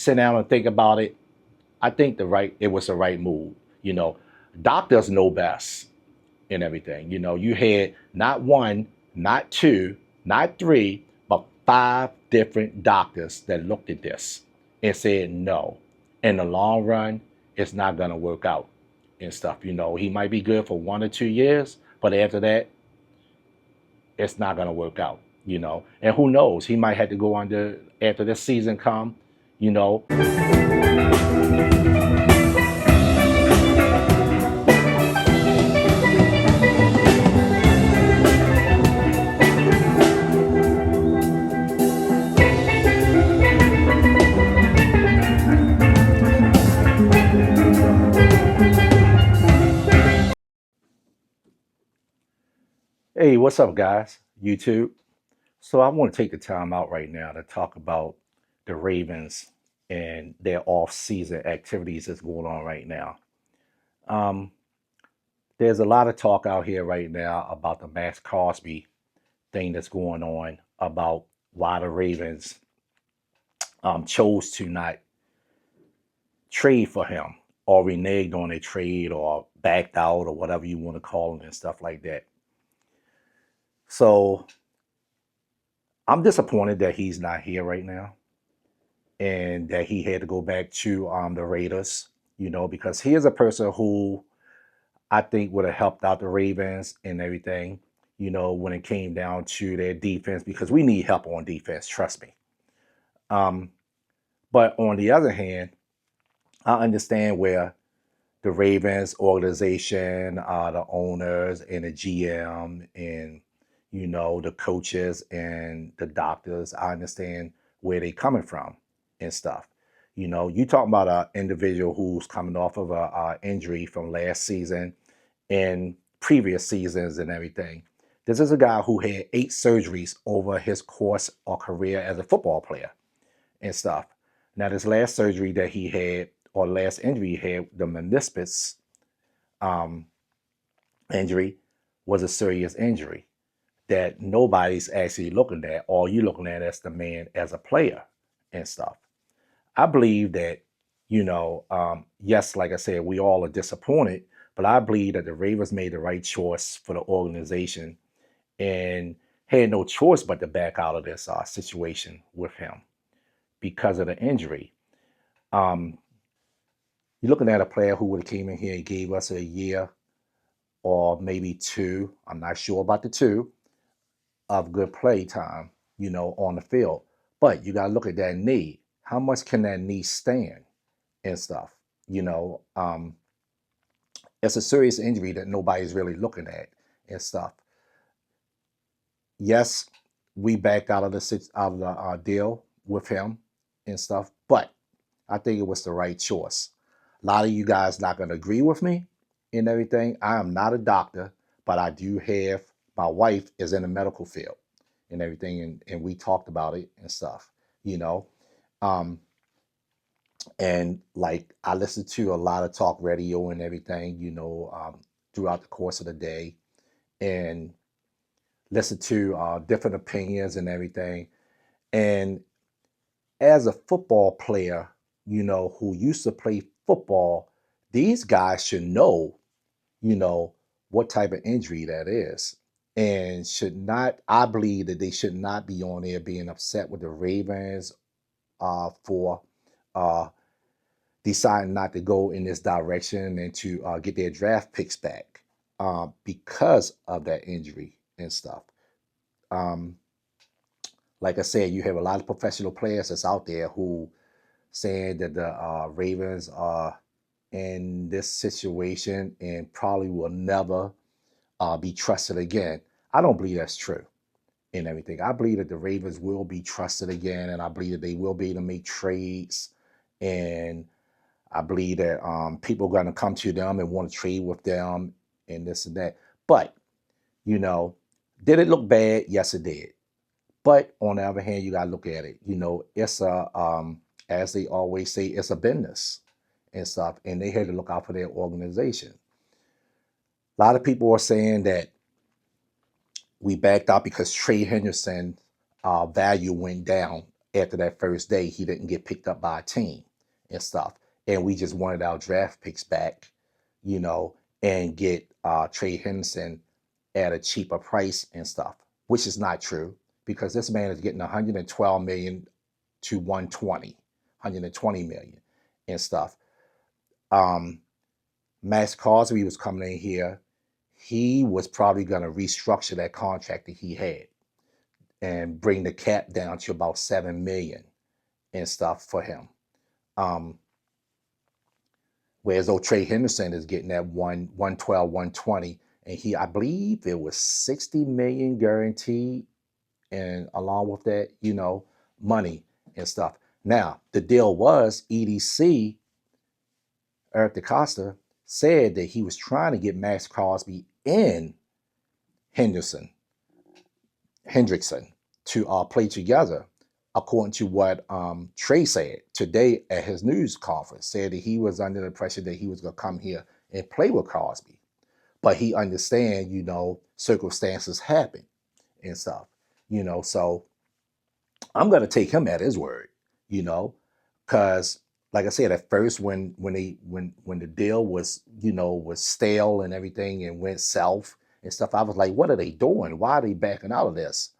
sit down and think about it, I think it was the right move. You know, doctors know best and everything. You know, you had not one, not two, not three, but five different doctors that looked at this and said no. In the long run, it's not gonna work out and stuff. You know, he might be good for 1 or 2 years, but after that, it's not gonna work out. You know, and who knows? He might have to go under after this season come. You know, hey, what's up, guys? YouTube. So I want to take the time out right now to talk about the Ravens and their off-season activities that's going on right now. Um, there's a lot of talk out here right now about the Maxx Crosby thing that's going on about why the Ravens chose to not trade for him or reneged on a trade or backed out or whatever you want to call it and stuff like that. So I'm disappointed that he's not here right now and that he had to go back to the Raiders, you know, because he is a person who I think would have helped out the Ravens and everything, you know, when it came down to their defense, because we need help on defense, trust me. Um, but on the other hand, I understand where the Ravens organization, the owners and the GM and, you know, the coaches and the doctors, I understand where they coming from and stuff. You know, you talking about an individual who's coming off of a injury from last season and previous seasons and everything. This is a guy who had 8 surgeries over his course or career as a football player and stuff. Now, this last surgery that he had, or last injury he had, the meniscus um, injury, was a serious injury that nobody's actually looking at. All you looking at as the man as a player and stuff. I believe that, you know, yes, like I said, we all are disappointed, but I believe that the Ravens made the right choice for the organization and had no choice but to back out of this situation with him because of the injury. Um, you're looking at a player who would have came in here and gave us a year or maybe two, I'm not sure about the two, of good play time, you know, on the field. But you got to look at that knee. How much can that knee stand and stuff? You know, it's a serious injury that nobody's really looking at and stuff. Yes, we backed out of the deal with him and stuff, but I think it was the right choice. A lot of you guys not going to agree with me and everything. I am not a doctor, but I do have, my wife is in the medical field and everything, and we talked about it and stuff, you know. Um, and like I listened to a lot of talk radio and everything, you know, throughout the course of the day, and listen to different opinions and everything. And as a football player, you know, who used to play football, these guys should know, you know, what type of injury that is. And should not, I believe that they should not be on there being upset with the Ravens for uh, deciding not to go in this direction and to get their draft picks back because of that injury and stuff. Um, like I said, you have a lot of professional players that's out there who saying that the Ravens are in this situation and probably will never be trusted again. I don't believe that's true and everything. I believe that the Ravens will be trusted again, and I believe that they will be able to make trades, and I believe that people are going to come to them and want to trade with them and this and that. But, you know, did it look bad? Yes, it did. But on the other hand, you got to look at it. You know, it's as they always say, it's a business and stuff, and they had to look out for their organization. A lot of people are saying that we backed out because Trey Henderson value went down after that first day, he didn't get picked up by a team and stuff. And we just wanted our draft picks back, you know, and get Trey Henderson at a cheaper price and stuff, which is not true because this man is getting 112 million to 120 million and stuff. Maxx Crosby was coming in here. He was probably going to restructure that contract that he had and bring the cap down to about 7 million and stuff for him. Whereas though Trey Henderson is getting that 112, 120, and I believe it was 60 million guaranteed, and along with that, money and stuff. Now, the deal was EDC, Eric DeCosta, said that he was trying to get Maxx Crosby and Hendrickson to play together, according to what Trey said today at his news conference. Said that he was under the impression that he was going to come here and play with Crosby, but he understands, circumstances happen and stuff, So I'm going to take him at his word, because like I said, at first when the deal was was stale and everything and went south and stuff, I was like, what are they doing? Why are they backing out of this?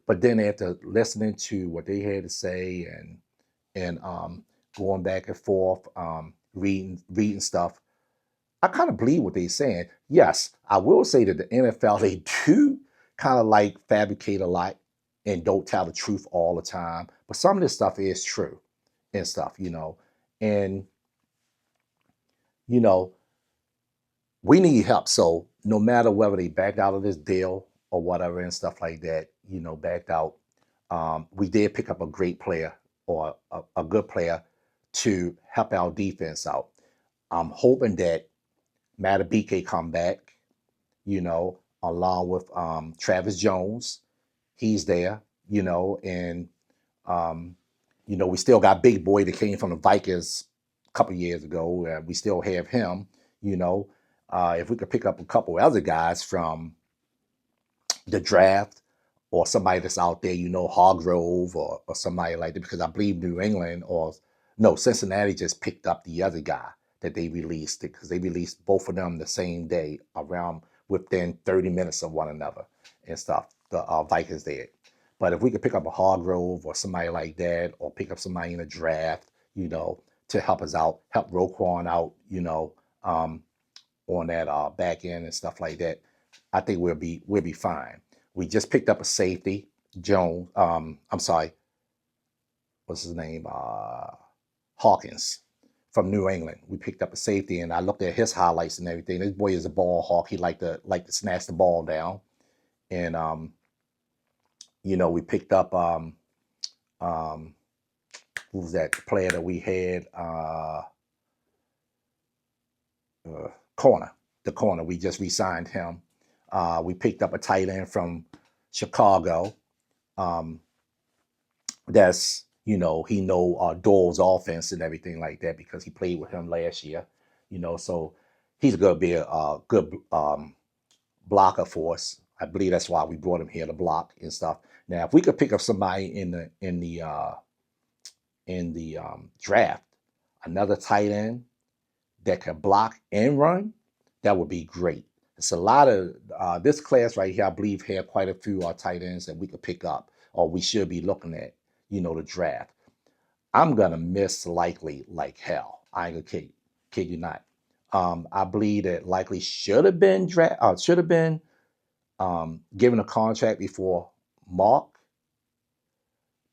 But then after listening to what they had to say and going back and forth, reading stuff, I kind of believe what they're saying. Yes, I will say that the NFL, they do kind of like fabricate a lot and don't tell the truth all the time. But some of this stuff is true and stuff, And, we need help. So no matter whether they backed out of this deal or whatever and stuff like that, backed out, we did pick up a great player or a good player to help our defense out. I'm hoping that Matabike come back, along with Travis Jones. He's there, and we still got Big Boy that came from the Vikings a couple years ago. We still have him, if we could pick up a couple other guys from the draft or somebody that's out there, Hargrove or somebody like that, because I believe New England Cincinnati just picked up the other guy that they released, because they released both of them the same day around within 30 minutes of one another and stuff. The Vikings did. But if we could pick up a Hargrove or somebody like that, or pick up somebody in the draft, to help us out, help Roquan out, on that back end and stuff like that, I think we'll be fine. We just picked up a safety, Jones. I'm sorry, what's his name? Hawkins from New England. We picked up a safety, and I looked at his highlights and everything. This boy is a ball hawk. He like to snatch the ball down, and we picked up who was that player that we had? The corner. We just re-signed him. We picked up a tight end from Chicago. That's he know Dole's offense and everything like that, because he played with him last year. So he's going to be a good blocker for us. I believe that's why we brought him here to block and stuff. Now, if we could pick up somebody in the draft, another tight end that can block and run, that would be great. It's a lot of this class right here, I believe, had quite a few tight ends that we could pick up, or we should be looking at, the draft. I'm gonna miss Likely like hell. I ain't gonna kid you not. I believe that Likely should have been given a contract before Mark,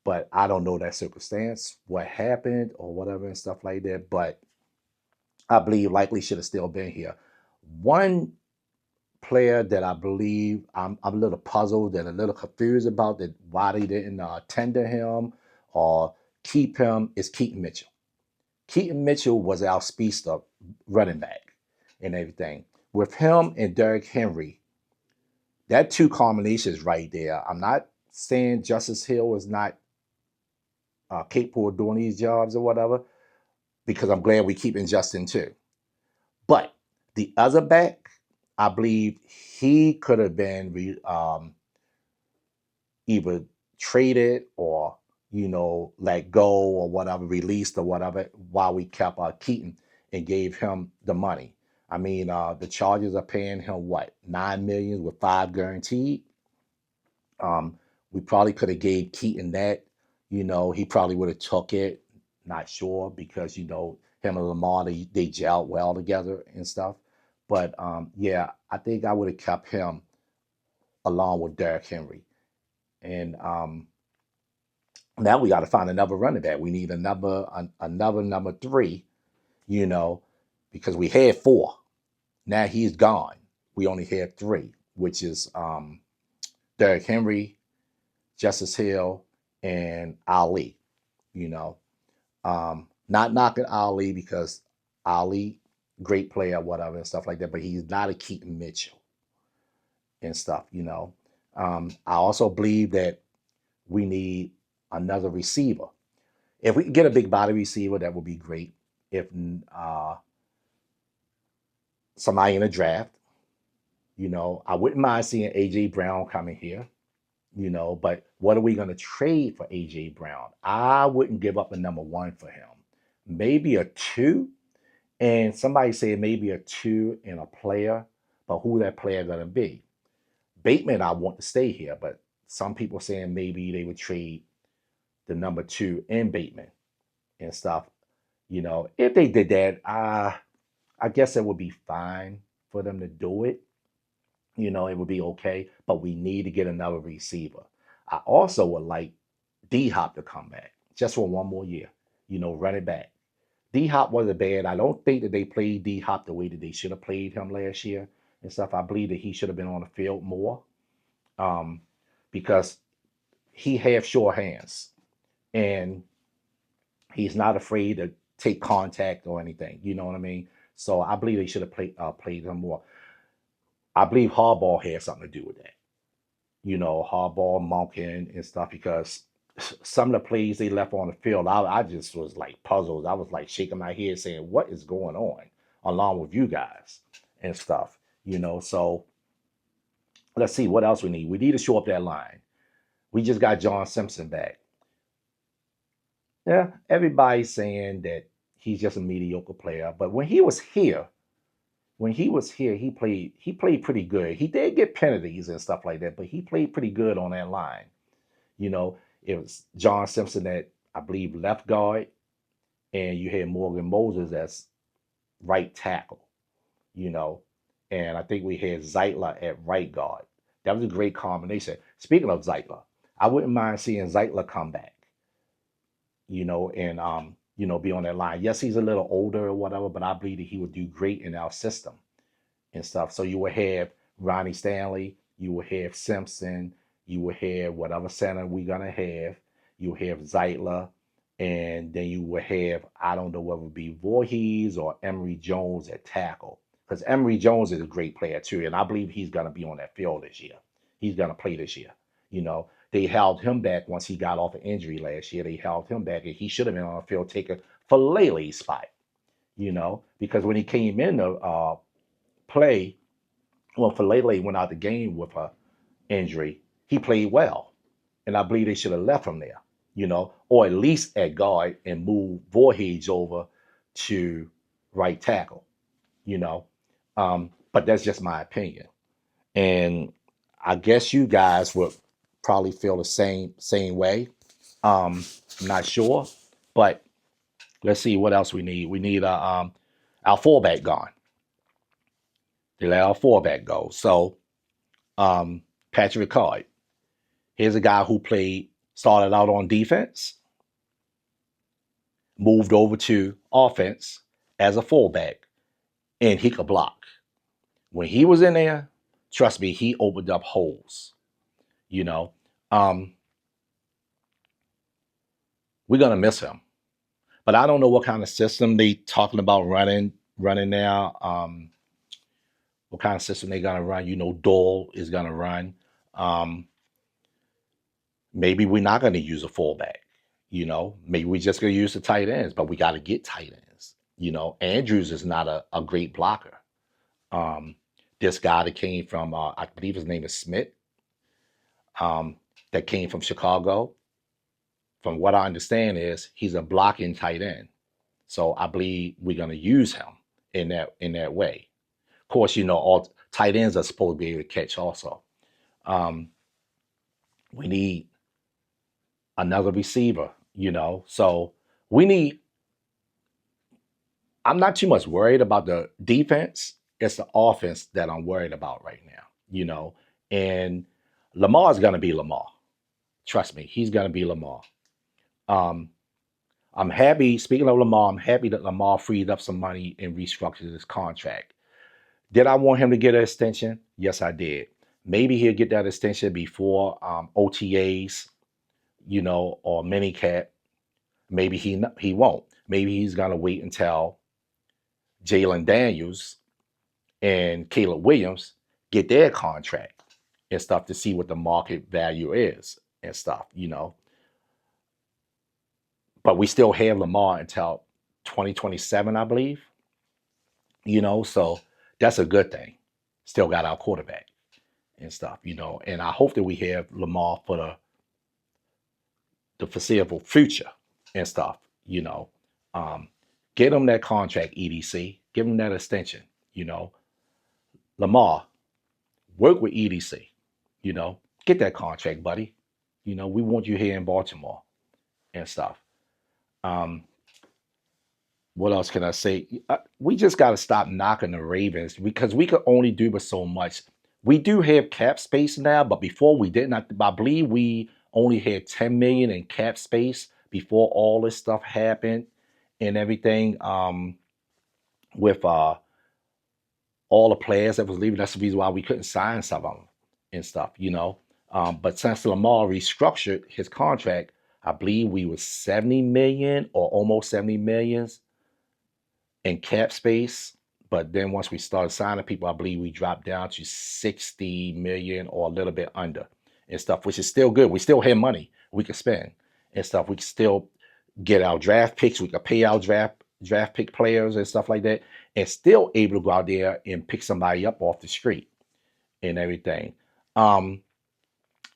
but I don't know that circumstance, what happened or whatever and stuff like that. But I believe Likely should have still been here. One player that I believe I'm a little puzzled and a little confused about, that why they didn't tender him or keep him, is Keaton Mitchell. Keaton Mitchell was our speedster running back and everything. With him and Derrick Henry, that two combinations right there. I'm not saying Justice Hill is not capable of doing these jobs or whatever, because I'm glad we keeping Justin too. But the other back, I believe he could have been either traded or let go or whatever, released or whatever, while we kept Keaton and gave him the money. I mean, the Chargers are paying him what, 9 million with 5 guaranteed. Um, we probably could have gave Keaton that. He probably would have took it. Not sure because him and Lamar they gelled well together and stuff. But yeah, I think I would have kept him along with Derrick Henry. And now we got to find another running back. We need another number three. You know, because we had four. Now he's gone. We only had three, which is Derrick Henry, Justice Hill, and Ali. You know, not knocking Ali because Ali, great player, whatever, and stuff like that, but he's not a Keaton Mitchell and stuff. I also believe that we need another receiver. If we can get a big body receiver, that would be great. If somebody in a draft, I wouldn't mind seeing AJ Brown coming here. But what are we going to trade for AJ Brown? I wouldn't give up a number one for him. Maybe a two, and somebody said maybe a two and a player, but who that player going to be? Bateman, I want to stay here, but some people saying maybe they would trade the number two and Bateman and stuff. If they did that, I guess it would be fine for them to do it. It would be okay, but we need to get another receiver. I also would like D Hop to come back just for one more year, run it back. D Hop wasn't bad. I don't think that they played D Hop the way that they should have played him last year and stuff. I believe that he should have been on the field more um, because he has sure hands and he's not afraid to take contact or anything. You know what I mean? So I believe they should have played him more. I believe Harbaugh had something to do with that. Harbaugh, Monken, and stuff because some of the plays they left on the field, I just was like puzzled. I was like shaking my head saying, what is going on along with you guys and stuff. So let's see what else we need. We need to shore up that line. We just got John Simpson back. Yeah, everybody's saying that he's just a mediocre player. But when he was here, he played pretty good. He did get penalties and stuff like that, but he played pretty good on that line. It was John Simpson that I believe left guard, and you had Morgan Moses as right tackle, you know, and I think we had Zeitler at right guard. That was a great combination. Speaking of Zeitler, I wouldn't mind seeing Zeitler come back, and be on that line. Yes, he's a little older or whatever, but I believe that he would do great in our system and stuff. So you will have Ronnie Stanley, you will have Simpson, you will have whatever center we're gonna have. You have Zeitler, and then you will have I don't know whether it be Voorhees or Emory Jones at tackle because Emory Jones is a great player too, and I believe he's gonna be on that field this year. He's gonna play this year. They held him back once he got off an injury last year. They held him back, and he should have been on the field taking for Lele's spot. Because when he came in to play, well, Falele went out the game with a injury. He played well, and I believe they should have left him there, or at least at guard and move Voorhees over to right tackle, you know. But that's just my opinion, and I guess you guys would probably feel the same way. I'm not sure, but let's see what else we need. We need our fullback gone. They let our fullback go. So Patrick Ricard. Here's a guy who started out on defense, moved over to offense as a fullback, and he could block. When he was in there, trust me, he opened up holes. You know, um, we're gonna miss him, but I don't know what kind of system they talking about running now. What kind of system they gonna run? Dole is gonna run. Um, Maybe we're not gonna use a fullback. Maybe we're just gonna use the tight ends, but we got to get tight ends. Andrews is not a great blocker. Um, this guy that came from, I believe his name is Smith, um, that came from Chicago. from what I understand, is he's a blocking tight end. So I believe we're going to use him in that way. Of course, all tight ends are supposed to be able to catch also. Um, we need another receiver, So we need, I'm not too much worried about the defense. It's the offense that I'm worried about right now, And Lamar is going to be Lamar. Trust me, he's going to be Lamar. Um, I'm happy, speaking of Lamar, I'm happy that Lamar freed up some money and restructured his contract. Did I want him to get an extension? Yes, I did. Maybe he'll get that extension before OTAs, or minicamp. Maybe he won't. Maybe he's gonna wait until Jalen Daniels and Caleb Williams get their contract and stuff to see what the market value is and stuff. But we still have Lamar until 2027, I believe. So that's a good thing. Still got our quarterback and stuff. And I hope that we have Lamar for the foreseeable future and stuff. Um, get him that contract, EDC. Give him that extension. You know, Lamar, work with EDC. Get that contract, buddy. We want you here in Baltimore and stuff. Um, what else can I say? We just got to stop knocking the Ravens because we could only do but so much. We do have cap space now, but before we didn't. I believe we only had 10 million in cap space before all this stuff happened and everything. With all the players that was leaving, that's the reason why we couldn't sign some of them and stuff. But since Lamar restructured his contract, I believe we were 70 million or almost 70 millions in cap space. But then once we started signing people, I believe we dropped down to 60 million or a little bit under and stuff, which is still good. We still have money we could spend and stuff. We can still get our draft picks. We could pay our draft pick players and stuff like that, and still able to go out there and pick somebody up off the street and everything.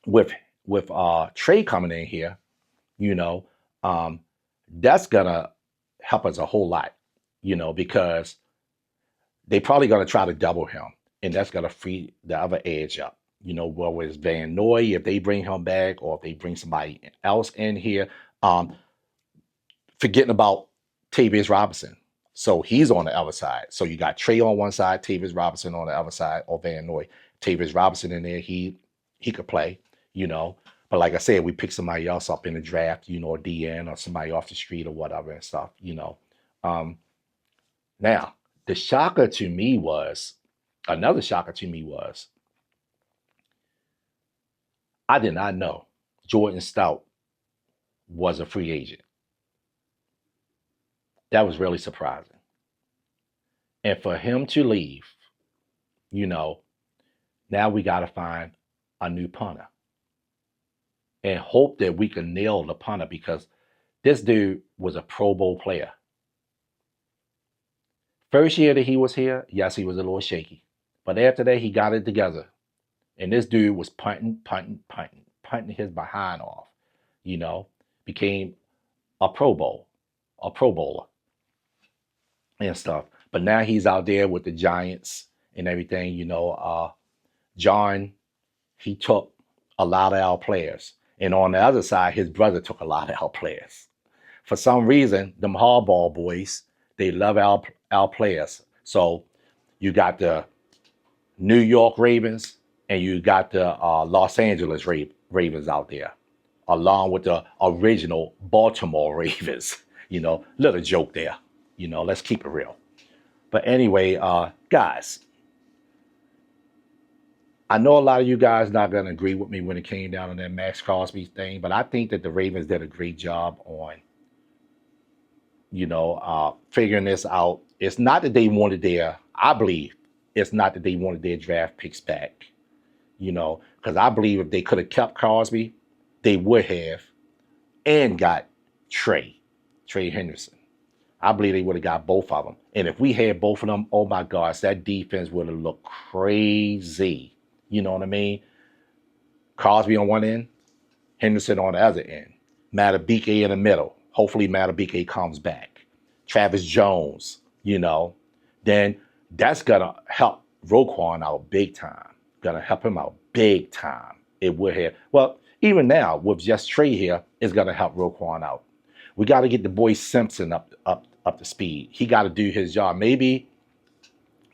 With Trey coming in here, you know, that's gonna help us a whole lot, because they probably gonna try to double him, and that's gonna free the other edge up. Whether it's Van Noy, if they bring him back, or if they bring somebody else in here. Forgetting about Tavius Robinson. So he's on the other side. So you got Trey on one side, Tavius Robinson on the other side, or Van Noy. Tavius Robinson in there, he could play, But like I said, we pick somebody else up in the draft, or DN or somebody off the street or whatever and stuff. Now, the shocker to me was, another shocker to me was, I did not know Jordan Stout was a free agent. That was really surprising. And for him to leave, now we got to find a new punter and hope that we can nail the punter, because this dude was a Pro Bowl player. First year that he was here, yes, he was a little shaky. But after that, he got it together. And this dude was punting his behind off, became a Pro Bowler and stuff. But now he's out there with the Giants and everything. John, he took a lot of our players. And on the other side, his brother took a lot of our players. For some reason, them hardball boys, they love our players. So you got the New York Ravens and you got the Los Angeles Ravens out there, along with the original Baltimore Ravens. Little joke there. Let's keep it real. But anyway, guys, I know a lot of you guys not going to agree with me when it came down on that Maxx Crosby thing, but I think that the Ravens did a great job on, figuring this out. It's not that they wanted I believe it's not that they wanted their draft picks back, because I believe if they could have kept Crosby, they would have, and got Trey Henderson. I believe they would have got both of them. And if we had both of them, oh my gosh, that defense would have looked crazy. You know what I mean? Crosby on one end, Henderson on the other end. Matabike in the middle. Hopefully Matabike comes back. Travis Jones, then that's gonna help Roquan out big time. Gonna help him out big time. It would have. Well, even now with just Trey here, it's gonna help Roquan out. We got to get the boy Simpson up to speed. He got to do his job. Maybe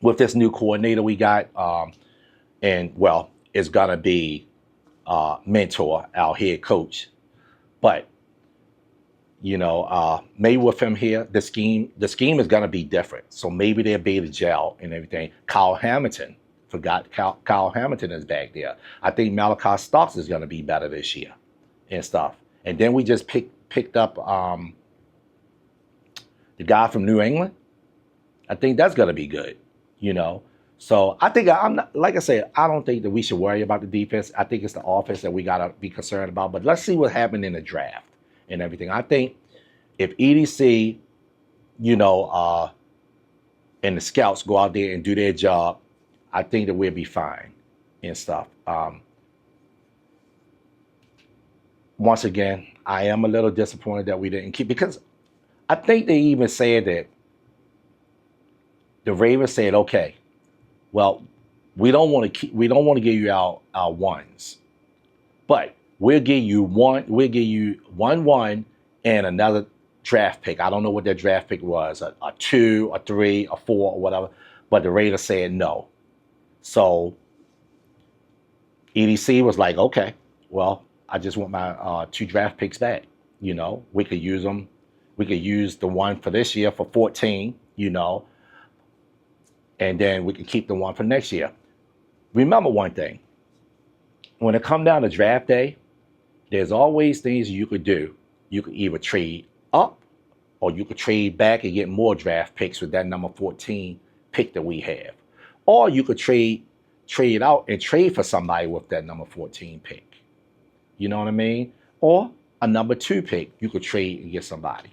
with this new coordinator we got, and well, it's gonna be Mentor, our head coach. But maybe with him here, the scheme is gonna be different. So maybe they'll be able to gel and everything. Kyle Hamilton, forgot Kyle Hamilton is back there. I think Malachi Starks is gonna be better this year and stuff. And then we just picked up the guy from New England. I think that's gonna be good. So I think I'm not, like I said, I don't think that we should worry about the defense. I think it's the offense that we gotta be concerned about. But let's see what happened in the draft and everything. I think if EDC, and the scouts go out there and do their job, I think that we'll be fine and stuff. Once again, I am a little disappointed that we didn't keep, because I think they even said that the Ravens said, okay, well, we don't want to give you our ones, but we'll give you one and another draft pick. I don't know what their draft pick was, a 2, a 3, a 4, or whatever. But the Raiders said no. So EDC was like, okay, well, I just want my 2 draft picks back. We could use them. We could use the one for this year for 14, and then we could keep the one for next year. Remember one thing. When it comes down to draft day, there's always things you could do. You could either trade up, or you could trade back and get more draft picks with that number 14 pick that we have. Or you could trade out and trade for somebody with that number 14 pick. You know what I mean? Or a number 2 pick, you could trade and get somebody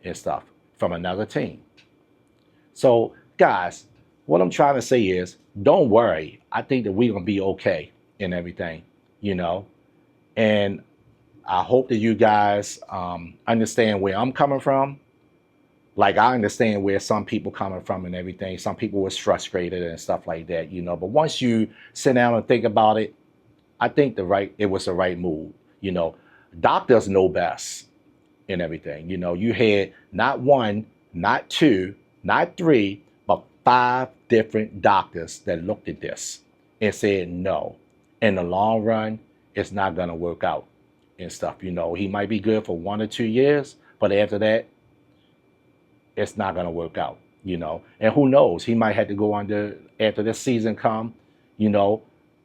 and stuff from another team. So, guys, what I'm trying to say is, don't worry. I think that we're going to be okay and everything, And I hope that you guys understand where I'm coming from. Like, I understand where some people coming from and everything. Some people was frustrated and stuff like that, But once you sit down and think about it, I think it was the right move. Doctors know best and everything. You had not 1, not 2, not 3, but 5 different doctors that looked at this and said no. In the long run, it's not going to work out and stuff. He might be good for 1 or 2 years, but after that, it's not going to work out, And who knows? He might have to go under after this season come,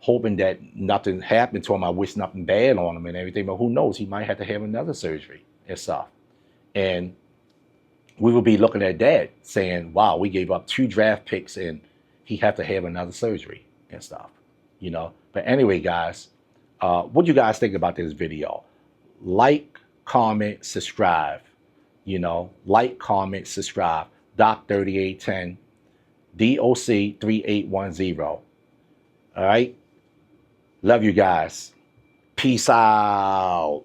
hoping that nothing happened to him. I wish nothing bad on him and everything, but who knows? He might have to have another surgery and stuff. And we will be looking at that saying, wow, we gave up 2 draft picks and he had to have another surgery and stuff, But anyway, guys, what do you guys think about this video? Like, comment, subscribe. Like, comment, subscribe. Doc3810, DOC3810. All right. Love you guys. Peace out.